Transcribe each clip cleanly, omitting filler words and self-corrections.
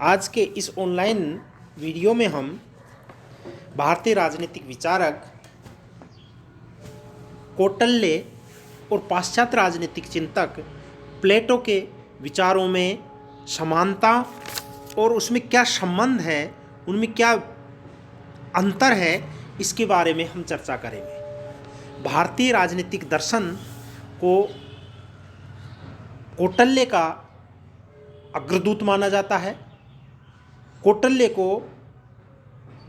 आज के इस ऑनलाइन वीडियो में हम भारतीय राजनीतिक विचारक कौटिल्य और पाश्चात्य राजनीतिक चिंतक प्लेटो के विचारों में समानता और उसमें क्या संबंध है, उनमें क्या अंतर है, इसके बारे में हम चर्चा करेंगे। भारतीय राजनीतिक दर्शन को कौटिल्य का अग्रदूत माना जाता है। कौटिल्य को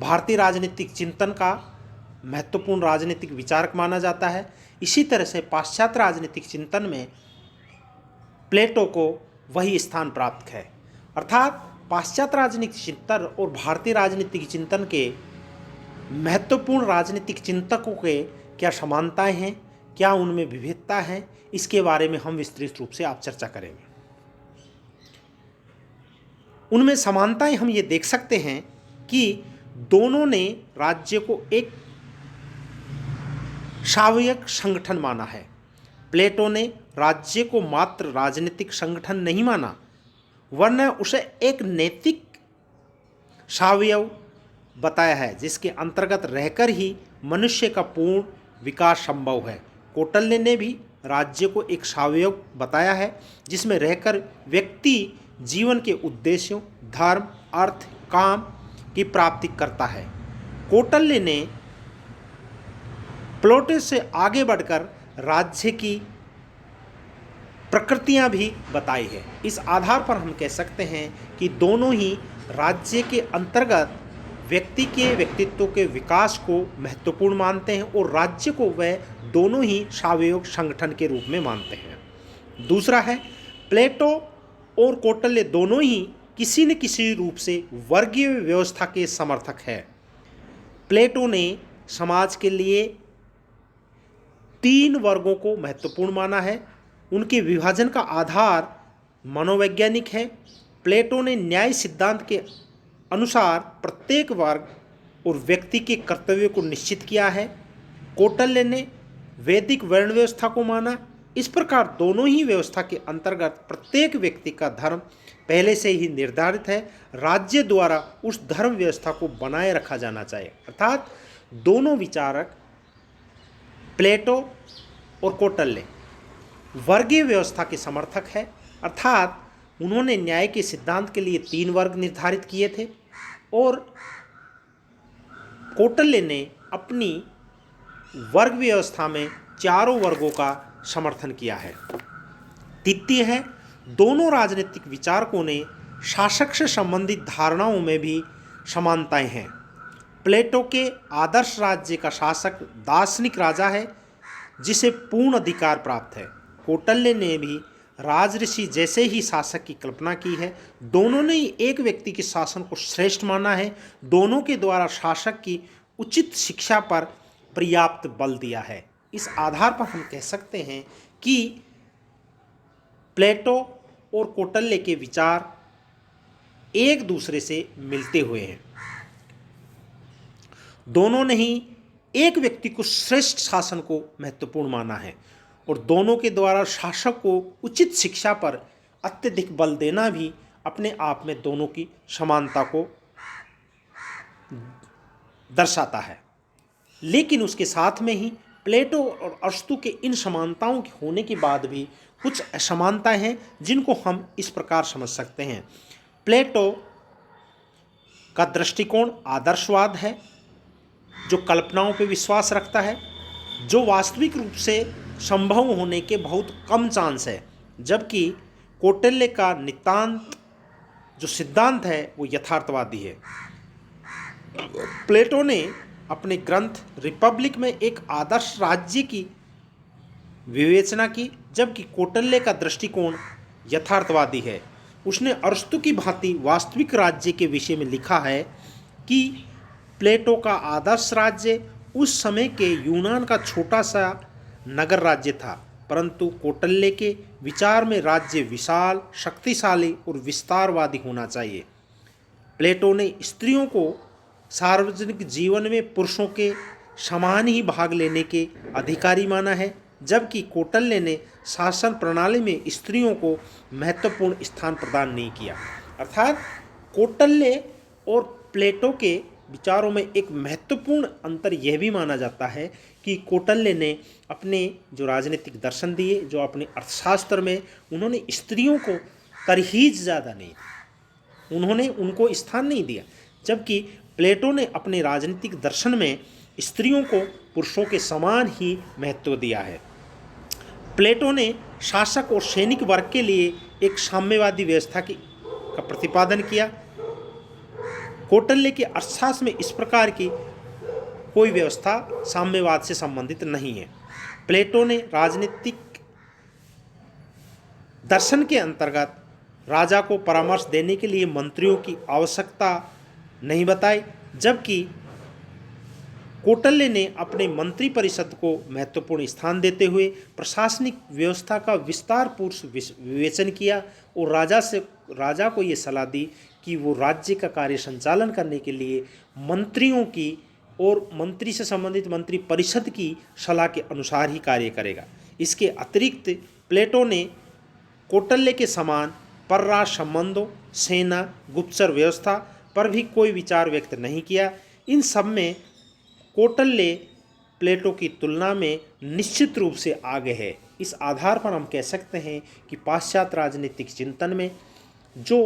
भारतीय राजनीतिक चिंतन का महत्वपूर्ण राजनीतिक विचारक माना जाता है। इसी तरह से पाश्चात्य राजनीतिक चिंतन में प्लेटो को वही स्थान प्राप्त है। अर्थात पाश्चात्य राजनीतिक चिंतन और भारतीय राजनीतिक चिंतन के महत्वपूर्ण राजनीतिक चिंतकों के क्या समानताएं हैं, क्या उनमें विविधता है, इसके बारे में हम विस्तृत रूप से आप चर्चा करेंगे। उनमें समानताएं हम ये देख सकते हैं कि दोनों ने राज्य को एक स्वायत्त संगठन माना है। प्लेटो ने राज्य को मात्र राजनीतिक संगठन नहीं माना, वरन उसे एक नैतिक स्वायत्त बताया है, जिसके अंतर्गत रहकर ही मनुष्य का पूर्ण विकास संभव है। कौटिल्य ने भी राज्य को एक स्वायत्त बताया है, जिसमें रहकर व्यक्ति जीवन के उद्देश्यों, धर्म, अर्थ, काम की प्राप्ति करता है। कौटिल्य ने प्लेटो से आगे बढ़कर राज्य की प्रकृतियां भी बताई है। इस आधार पर हम कह सकते हैं कि दोनों ही राज्य के अंतर्गत व्यक्ति के व्यक्तित्व के विकास को महत्वपूर्ण मानते हैं और राज्य को वह दोनों ही स्वायत्त संगठन के रूप में मानते हैं। दूसरा है, प्लेटो और कौटिल्य दोनों ही किसी न किसी रूप से वर्गीय व्यवस्था के समर्थक है। प्लेटो ने समाज के लिए 3 वर्गों को महत्वपूर्ण माना है। उनके विभाजन का आधार मनोवैज्ञानिक है। प्लेटो ने न्याय सिद्धांत के अनुसार प्रत्येक वर्ग और व्यक्ति के कर्तव्य को निश्चित किया है। कौटिल्य ने वैदिक वर्ण व्यवस्था को माना। इस प्रकार दोनों ही व्यवस्था के अंतर्गत प्रत्येक व्यक्ति का धर्म पहले से ही निर्धारित है। राज्य द्वारा उस धर्म व्यवस्था को बनाए रखा जाना चाहिए। अर्थात दोनों विचारक प्लेटो और कौटिल्य वर्गीय व्यवस्था के समर्थक है। अर्थात उन्होंने न्याय के सिद्धांत के लिए 3 वर्ग निर्धारित किए थे और कौटिल्य ने अपनी वर्ग व्यवस्था में 4 वर्गों का समर्थन किया है। तृतीय है, दोनों राजनीतिक विचारकों ने शासक से संबंधित धारणाओं में भी समानताएं हैं। प्लेटो के आदर्श राज्य का शासक दार्शनिक राजा है, जिसे पूर्ण अधिकार प्राप्त है। कौटिल्य ने भी राजऋषि जैसे ही शासक की कल्पना की है। दोनों ने ही एक व्यक्ति के शासन को श्रेष्ठ माना है। दोनों के द्वारा शासक की उचित शिक्षा पर पर्याप्त बल दिया है। इस आधार पर हम कह सकते हैं कि प्लेटो और कौटिल्य के विचार एक दूसरे से मिलते हुए हैं। दोनों ने ही एक व्यक्ति को श्रेष्ठ शासन को महत्वपूर्ण माना है और दोनों के द्वारा शासक को उचित शिक्षा पर अत्यधिक बल देना भी अपने आप में दोनों की समानता को दर्शाता है। लेकिन उसके साथ में ही प्लेटो और अरस्तू के इन समानताओं के होने के बाद भी कुछ असमानताएं हैं, जिनको हम इस प्रकार समझ सकते हैं। प्लेटो का दृष्टिकोण आदर्शवाद है, जो कल्पनाओं पर विश्वास रखता है, जो वास्तविक रूप से संभव होने के बहुत कम चांस है। जबकि कौटिल्य का नितांत जो सिद्धांत है वो यथार्थवादी है। प्लेटो ने अपने ग्रंथ रिपब्लिक में एक आदर्श राज्य की विवेचना की, जबकि कौटिल्य का दृष्टिकोण यथार्थवादी है। उसने अरस्तु की भांति वास्तविक राज्य के विषय में लिखा है कि प्लेटो का आदर्श राज्य उस समय के यूनान का छोटा सा नगर राज्य था, परंतु कौटिल्य के विचार में राज्य विशाल, शक्तिशाली और विस्तारवादी होना चाहिए। प्लेटो ने स्त्रियों को सार्वजनिक जीवन में पुरुषों के समान ही भाग लेने के अधिकारी माना है, जबकि कौटिल्य ने शासन प्रणाली में स्त्रियों को महत्वपूर्ण स्थान प्रदान नहीं किया। अर्थात कौटिल्य और प्लेटो के विचारों में एक महत्वपूर्ण अंतर यह भी माना जाता है कि कौटिल्य ने अपने जो राजनीतिक दर्शन दिए, जो अपने अर्थशास्त्र में उन्होंने स्त्रियों को तरहीज ज़्यादा नहीं दी, उन्होंने उनको स्थान नहीं दिया, जबकि प्लेटो ने अपने राजनीतिक दर्शन में स्त्रियों को पुरुषों के समान ही महत्व दिया है। प्लेटो ने शासक और सैनिक वर्ग के लिए एक साम्यवादी व्यवस्था का प्रतिपादन किया। कौटिल्य के अर्थशास्त्र में इस प्रकार की कोई व्यवस्था साम्यवाद से संबंधित नहीं है। प्लेटो ने राजनीतिक दर्शन के अंतर्गत राजा को परामर्श देने के लिए मंत्रियों की आवश्यकता नहीं बताई, जबकि कौटिल्य ने अपने मंत्री परिषद को महत्वपूर्ण स्थान देते हुए प्रशासनिक व्यवस्था का विस्तारपूर्वक विवेचन किया और राजा को ये सलाह दी कि वो राज्य का कार्य संचालन करने के लिए मंत्रियों की और मंत्री से संबंधित मंत्री परिषद की सलाह के अनुसार ही कार्य करेगा। इसके अतिरिक्त प्लेटो ने कौटिल्य के समान परराष्ट्र संबंधों, सेना, गुप्तचर व्यवस्था पर भी कोई विचार व्यक्त नहीं किया। इन सब में कौटिल्य प्लेटो की तुलना में निश्चित रूप से आगे है। इस आधार पर हम कह सकते हैं कि पाश्चात्य राजनीतिक चिंतन में जो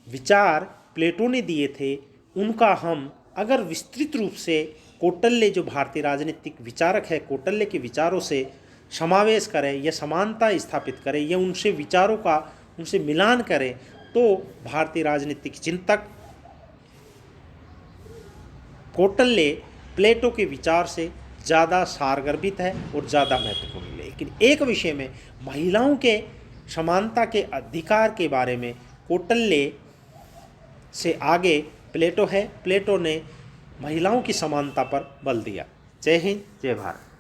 विचार प्लेटो ने दिए थे, उनका हम अगर विस्तृत रूप से कौटिल्य जो भारतीय राजनीतिक विचारक है, कौटिल्य के विचारों से समावेश करें या समानता स्थापित करें या उनसे विचारों का उनसे मिलान करें, तो भारतीय राजनीतिक चिंतक कौटिल्य प्लेटो के विचार से ज़्यादा सारगर्भित है और ज़्यादा महत्वपूर्ण है। लेकिन एक विषय में महिलाओं के समानता के अधिकार के बारे में कौटिल्य से आगे प्लेटो है। प्लेटो ने महिलाओं की समानता पर बल दिया। जय हिंद, जय भारत।